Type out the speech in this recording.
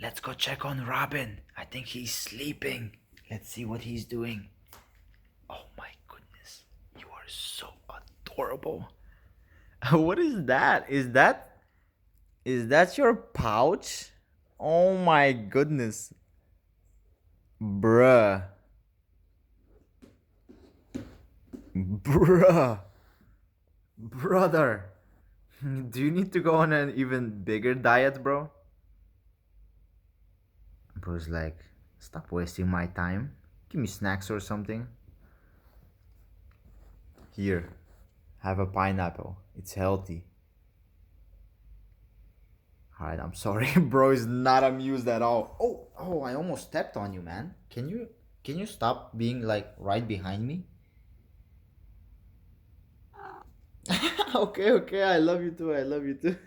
Let's go check on Robin. I think he's sleeping. Let's see what he's doing. Oh my goodness. You are so adorable. What is that? Is that your pouch? Oh my goodness. Bruh. Bruh. Brother. Do you need to go on an even bigger diet, bro? Bro's like, stop wasting my time. Give me snacks or something. Here, have a pineapple. It's healthy. Alright, I'm sorry. Bro is not amused at all. Oh, I almost stepped on you, man. Can you stop being like right behind me? Okay, I love you too. I love you too.